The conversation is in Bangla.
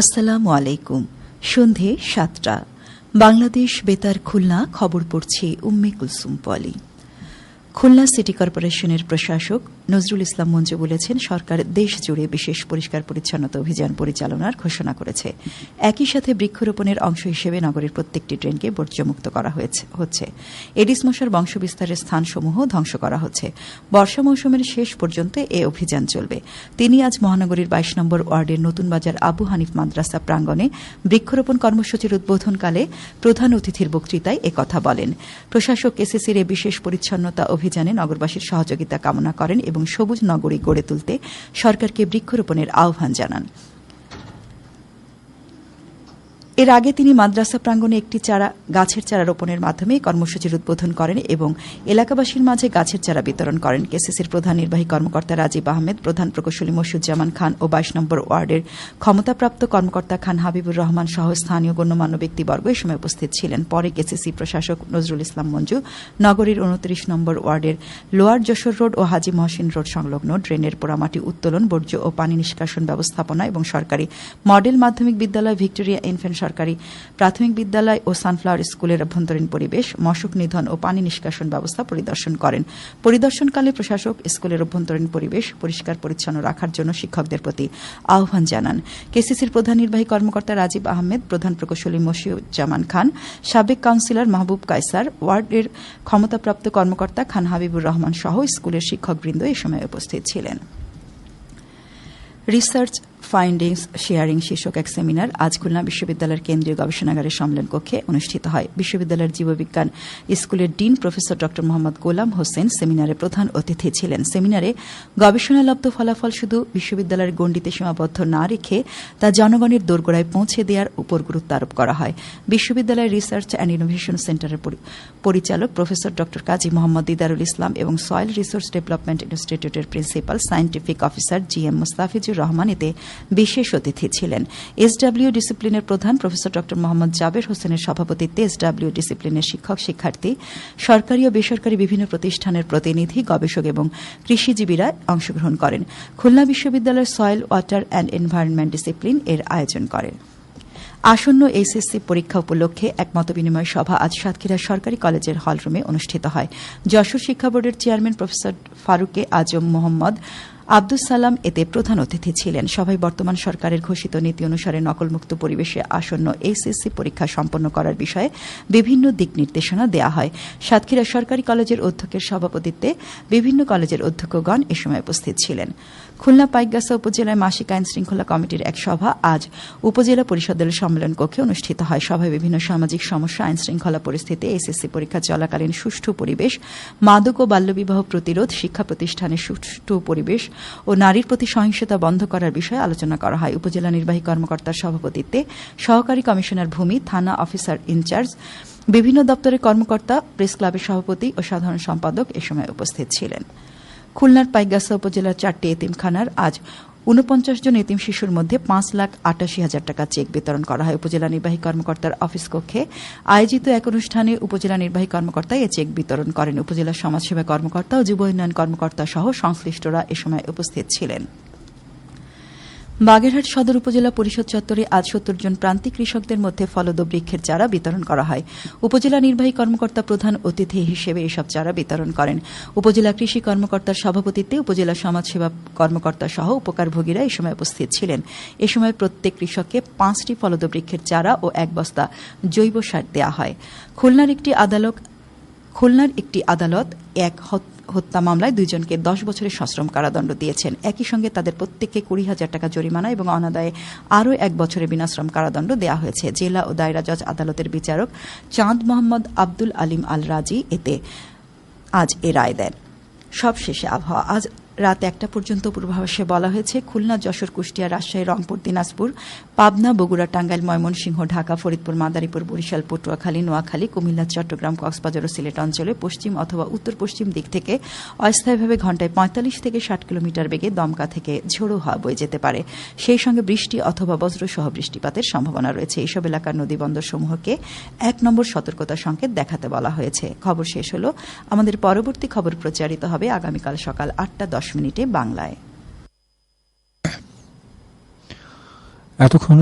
আসসালামু আলাইকুম। সন্ধে ৭টা। বাংলাদেশ বেতার খুলনা, খবর পড়ছি উম্মে কুলসুম পলি। খুলনা সিটি কর্পোরেশনের প্রশাসক নজরুল ইসলাম মঞ্জু বলেছেন, সরকার দেশ জুড়ে বিশেষ পরিষ্কার পরিচ্ছন্নতা অভিযান পরিচালনার ঘোষণা করেছে। একই সাথে বৃক্ষরোপণের অংশ হিসেবে নগরের প্রত্যেকটি ড্রেনকে বর্জ্যমুক্ত করা হচ্ছে। এডিস মশার বংশবিস্তারের স্থানসমূহ ধ্বংস করা হচ্ছে। বর্ষা মৌসুমের শেষ পর্যন্ত এ অভিযান চলবে। তিনি আজ মহানগরীর ২২ নম্বর ওয়ার্ডের নতুন বাজার আবু হানিফ মাদ্রাসা প্রাঙ্গণে বৃক্ষরোপণ কর্মসূচির উদ্বোধনকালে প্রধান অতিথির বক্তৃতায় একথা বলেন। প্রশাসক এসএসসির এ বিশেষ পরিচ্ছন্নতা অভিযানে নগরবাসীর সহযোগিতা কামনা করেন এবং সবুজ নগরী গড়ে তুলতে সরকারকে বৃক্ষরোপণের আহ্বান জানান। এর আগে তিনি মাদ্রাসা প্রাঙ্গণে একটি গাছের চারা রোপণের মাধ্যমে কর্মসূচির উদ্বোধন করেন এবং এলাকাবাসীর মাঝে গাছের চারা বিতরণ করেন। কেসিসির প্রধান নির্বাহী কর্মকর্তা রাজীব আহমেদ, প্রধান প্রকৌশলী মশিউজ্জামান খান ও ২২ নম্বর ওয়ার্ডের ক্ষমতাপ্রাপ্ত কর্মকর্তা খান হাবিবুর রহমান সহ স্থানীয় গণ্যমান্য ব্যক্তিবর্গ এ সময় উপস্থিত ছিলেন। পরে কেসিসি প্রশাসক নজরুল ইসলাম মঞ্জু নগরীর ২৯ নম্বর ওয়ার্ডের লোয়ার যশোর রোড ও হাজী মহসিন রোড সংলগ্ন ড্রেনের পোড়ামাটি উত্তোলন, বর্জ্য ও পানি নিষ্কাশন ব্যবস্থাপনা এবং সরকারি মডেল মাধ্যমিক বিদ্যালয়, ভিক্টোরিয়া ইনফ্যান্ট সরকারি প্রাথমিক বিদ্যালয় ও সানফ্লাওয়ার স্কুলের অভ্যন্তরীণ পরিবেশ, মশক নিধন ও পানি নিষ্কাশন ব্যবস্থা পরিদর্শন করেন। পরিদর্শনকালে প্রশাসক স্কুলের অভ্যন্তরীণ পরিবেশ পরিষ্কার পরিচ্ছন্ন রাখার জন্য শিক্ষকদের প্রতি আহ্বান জানান। কেসিসির প্রধান নির্বাহী কর্মকর্তা রাজীব আহমেদ, প্রধান প্রকৌশলী মশিউজ্জামান খান, সাবেক কাউন্সিলর মাহবুব কায়সার, ওয়ার্ডের ক্ষমতাপ্রাপ্ত কর্মকর্তা খান হাবিবুর রহমান সহ স্কুলের শিক্ষকবৃন্দ এ সময় উপস্থিত ছিলেন। রিসার্চ ফাইন্ডিংস শেয়ারিং শীর্ষক এক সেমিনার আজ খুলনা বিশ্ববিদ্যালয়ের কেন্দ্রীয় গবেষণাগারের সম্মেলন কক্ষে অনুষ্ঠিত হয়। বিশ্ববিদ্যালয়ের জীববিজ্ঞান স্কুলের ডিন প্রফেসর ড মোহাম্মদ গোলাম হোসেন সেমিনারে প্রধান অতিথি ছিলেন। সেমিনারে গবেষণালব্ধ ফলাফল শুধু বিশ্ববিদ্যালয়ের গণ্ডিতে সীমাবদ্ধ না রেখে তা জনগণের দোরগোড়ায় পৌঁছে দেওয়ার উপর গুরুত্ব আরোপ করা হয়। বিশ্ববিদ্যালয়ের রিসার্চ অ্যান্ড ইনোভেশন সেন্টারের পরিচালক প্রফেসর ড কাজী মোহাম্মদ দিদারুল ইসলাম এবং সয়েল রিসোর্স ডেভেলপমেন্ট ইনস্টিটিউটের principal scientific officer GM Mustafizur Rahman এতে বিশেষ অতিথি ছিলেন। এসডব্লিউ ডিসিপ্লিনের প্রধান প্রফেসর ড মোহাম্মদ জাবের হোসেনের সভাপতিত্বে এসডব্লিউ ডিসিপ্লিনের শিক্ষক শিক্ষার্থী, সরকারি ও বেসরকারি বিভিন্ন প্রতিষ্ঠানের প্রতিনিধি, গবেষক এবং কৃষিজীবীরা অংশগ্রহণ করেন। খুলনা বিশ্ববিদ্যালয়ের soil, water and environment discipline এর আয়োজন করে। আসন্ন এইচএসসি পরীক্ষা উপলক্ষে এক মতবিনিময় সভা আজ সাতক্ষীরা সরকারি কলেজের হলরুমে অনুষ্ঠিত হয়। যশোর শিক্ষা বোর্ডের চেয়ারম্যান প্রফেসর ফারুকে আজম মোহাম্মদ আব্দুস সালাম এতে প্রধান অতিথি ছিলেন। সভায় বর্তমান সরকারের ঘোষিত নীতি অনুসারে নকলমুক্ত পরিবেশে আসন্ন এইচএসসি পরীক্ষা সম্পন্ন করার বিষয়ে বিভিন্ন দিক নির্দেশনা দেওয়া হয়। সাতক্ষীরা সরকারি কলেজের অধ্যক্ষের সভাপতিত্বে বিভিন্ন কলেজের অধ্যক্ষগণ এ সময় উপস্থিত ছিলেন। খুলনা পাইকগাছা উপজেলায় মাসিক আইন শৃঙ্খলা কমিটির এক সভা আজ উপজেলা পরিষদের সম্মেলন কক্ষে অনুষ্ঠিত হয়। সভায় বিভিন্ন সামাজিক সমস্যা, আইন শৃঙ্খলা পরিস্থিতি, এইচএসসি পরীক্ষা চলাকালীন সুষ্ঠু পরিবেশ, মাদক ও বাল্যবিবাহ প্রতিরোধ, শিক্ষা প্রতিষ্ঠানের সুষ্ঠু পরিবেশ ও নারীর প্রতি সহিংসতা বন্ধ করার বিষয়ে আলোচনা করা হয়। উপজেলা নির্বাহী কর্মকর্তার সভাপতিত্বে সহকারী কমিশনার ভূমি, থানা অফিসার ইনচার্জ, বিভিন্ন দপ্তরের কর্মকর্তা, প্রেস ক্লাবের সভাপতি ও সাধারণ সম্পাদক এ সময় উপস্থিত ছিলেন। খুলনার পাইকগাছা উপজেলার 4টি এতিমখানার আজ ৪৯ জন এতিম শিশুর মধ্যে ৫,৮৮,০০০ টাকা চেক বিতরণ করা হয়। উপজেলা নির্বাহী কর্মকর্তার অফিস কক্ষে আয়োজিত এক অনুষ্ঠানে উপজেলা নির্বাহী কর্মকর্তা এ চেক বিতরণ করেন। উপজেলা সমাজসেবা কর্মকর্তা ও যুব উন্নয়ন কর্মকর্তা সহ সংশ্লিষ্টরা এ সময় উপস্থিত ছিলেন। বাগেরহাট সদর উপজেলা পরিষদ চত্বরে আজ ৭০ জন প্রান্তিক কৃষকদের মধ্যে ফলদ বৃক্ষের চারা বিতরণ করা হয়। উপজেলা নির্বাহী কর্মকর্তা প্রধান অতিথি হিসেবে এসব চারা বিতরণ করেন। উপজেলা কৃষি কর্মকর্তার সভাপতিত্বে উপজেলা সমাজসেবা কর্মকর্তা সহ উপকারভোগীরা এ সময় উপস্থিত ছিলেন। এ সময় প্রত্যেক কৃষককে 5টি ফলদ বৃক্ষের চারা ও 1 বস্তা জৈব সার দেওয়া হয়। খুলনার একটি আদালত এক হত্যা মামলায় 2 জনকে 10 বছরের সশ্রম কারাদণ্ড দিয়েছেন। একই সঙ্গে তাদের প্রত্যেককে 20,000 টাকা জরিমানা এবং অনাদায়ে আরও 1 বছরের বিনাশ্রম কারাদণ্ড দেওয়া হয়েছে। জেলা ও দায়রা জজ আদালতের বিচারক চাঁদ মোহাম্মদ আব্দুল আলিম আল রাজি আজ এ রায় দেন। সবশেষে আবহাওয়া। আজ রাত 1টা পর্যন্ত পূর্বাভাসে বলা হয়েছে খুলনা, যশোর, কুষ্টিয়া, রাজশাহী, রংপুর, দিনাজপুর, পাবনা, বগুড়া, টাঙ্গাইল, ময়মনসিংহ, ঢাকা, ফরিদপুর, মাদারীপুর, বরিশাল, পটুয়াখালী, নোয়াখালী, কুমিল্লা, চট্টগ্রাম, কক্সবাজার ও সিলেট অঞ্চলে পশ্চিম অথবা উত্তর পশ্চিম দিক থেকে অস্থায়ীভাবে ঘণ্টায় 45 থেকে 60 কিলোমিটার বেগে দমকা থেকে ঝোড়ো হাওয়া বয়ে যেতে পারে। সেই সঙ্গে বৃষ্টি অথবা বজ্রসহ বৃষ্টিপাতের সম্ভাবনা রয়েছে। এইসব এলাকার নদীবন্দরসমূহকে 1 নম্বর সতর্কতা সংকেত দেখাতে বলা হয়েছে। খবর শেষ হল। আমাদের পরবর্তী খবর প্রচারিত হবে আগামীকাল সকাল 8টা 10 মিনিটে বাংলায়। এতক্ষণ